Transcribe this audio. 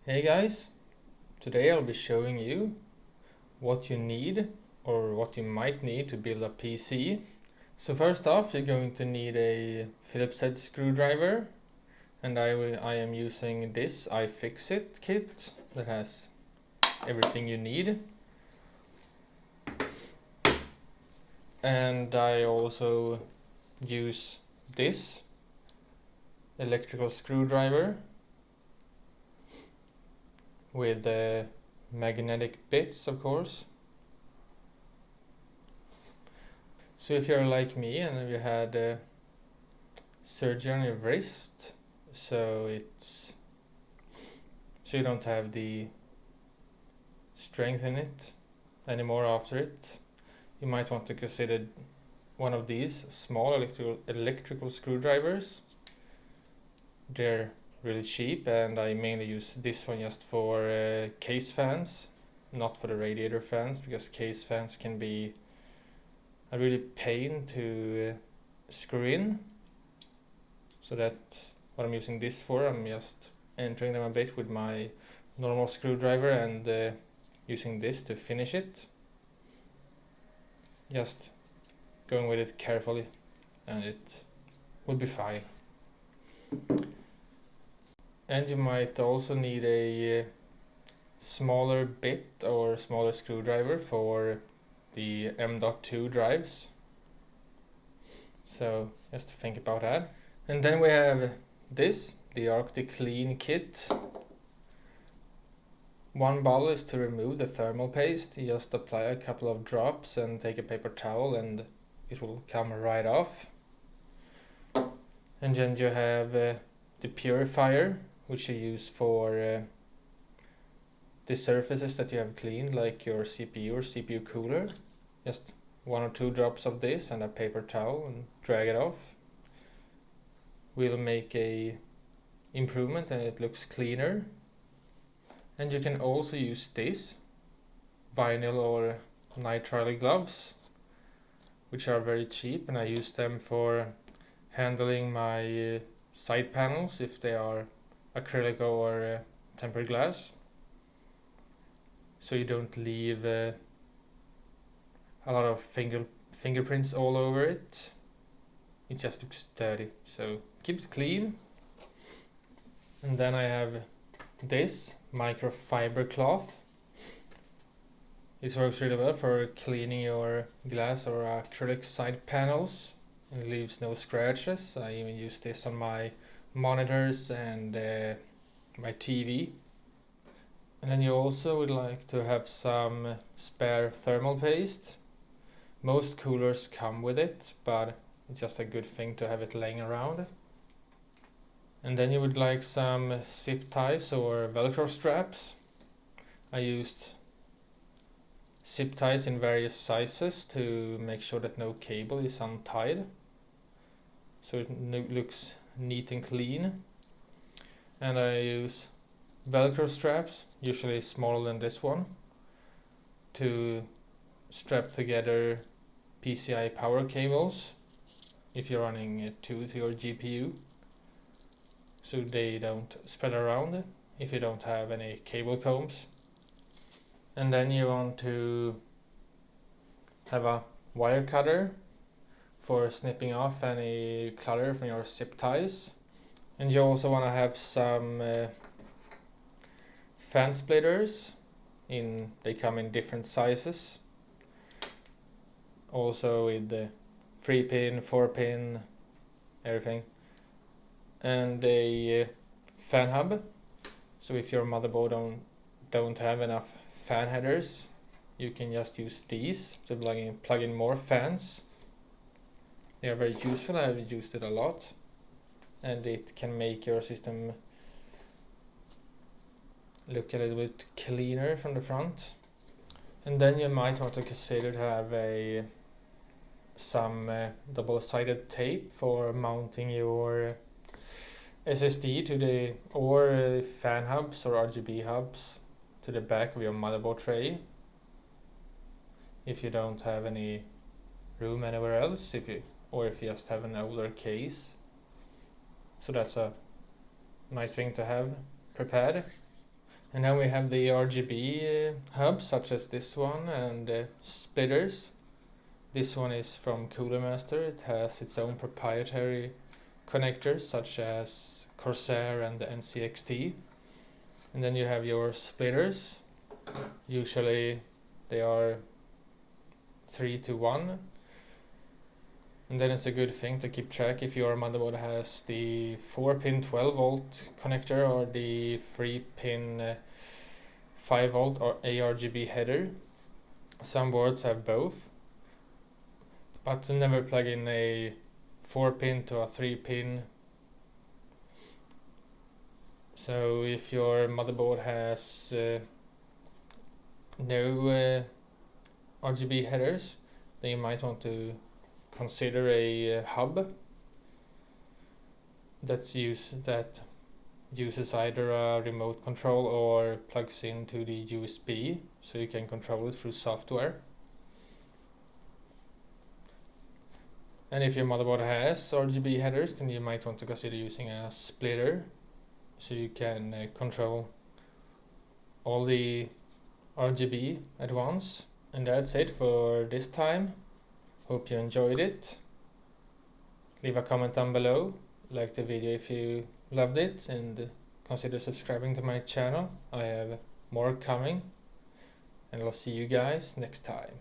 Hey guys, today I'll be showing you what you need or what you might need to build a PC. So first off, you're going to need a Phillips head screwdriver, and I am using this iFixit kit that has everything you need. And I also use this electrical screwdriver with magnetic bits, of course. So if you're like me and you had surgery on your wrist, so you don't have the strength in it anymore after it, you might want to consider one of these small electrical screwdrivers. They're really cheap, and I mainly use this one just for case fans, not for the radiator fans, because case fans can be a really pain to screw in. So that's what I'm using this for. I'm just entering them a bit with my normal screwdriver and using this to finish it. Just going with it carefully and it will be fine. And you might also need a smaller bit or smaller screwdriver for the M.2 drives. So just to think about that. And then we have this, the ArctiClean Kit. One bottle is to remove the thermal paste. You just apply a couple of drops and take a paper towel and it will come right off. And then you have the purifier, which you use for the surfaces that you have cleaned, like your CPU or CPU cooler. Just 1 or 2 drops of this and a paper towel and drag it off. Will make a improvement and it looks cleaner. And you can also use this vinyl or nitrile gloves, which are very cheap, and I use them for handling my side panels if they are acrylic or tempered glass, so you don't leave a lot of fingerprints all over it. It just looks dirty, so keep it clean. And then I have this Microfiber Cloth. This works really well for cleaning your glass or acrylic side panels and leaves no scratches. I even use this on my monitors and my TV. And then you also would like to have some spare thermal paste. Most coolers come with it, but it's just a good thing to have it laying around. And then you would like some zip ties or Velcro straps. I used zip ties in various sizes to make sure that no cable is untied, so it looks neat and clean. And I use Velcro straps, usually smaller than this one, to strap together PCI power cables if you're running 2 to your GPU, so they don't spread around if you don't have any cable combs. And then you want to have a wire cutter for snipping off any clutter from your zip ties. And you also want to have some fan splitters. They come in different sizes, also with the 3-pin, 4-pin, everything. And a fan hub, so if your motherboard don't have enough fan headers, you can just use these to plug in more fans. They are very useful. I've used it a lot, and it can make your system look a little bit cleaner from the front. And then you might want to consider to have some double-sided tape for mounting your SSD to or fan hubs or RGB hubs to the back of your motherboard tray if you don't have any room anywhere else, if you just have an older case. So that's a nice thing to have prepared. And then we have the RGB hubs, such as this one, and splitters. This one is from Cooler Master. It has its own proprietary connectors, such as Corsair and the NCXT. And then you have your splitters. Usually they are 3 to 1. And then it's a good thing to keep track if your motherboard has the 4-pin 12-volt connector or the 3-pin 5-volt or ARGB header. Some boards have both, but never plug in a 4-pin to a 3-pin. So if your motherboard has no RGB headers, then you might want to consider a hub that uses either a remote control or plugs into the USB, so you can control it through software. And if your motherboard has RGB headers, then you might want to consider using a splitter, so you can control all the RGB at once. And that's it for this time. Hope you enjoyed it. Leave a comment down below, like the video if you loved it, and consider subscribing to my channel. I have more coming, and I'll see you guys next time.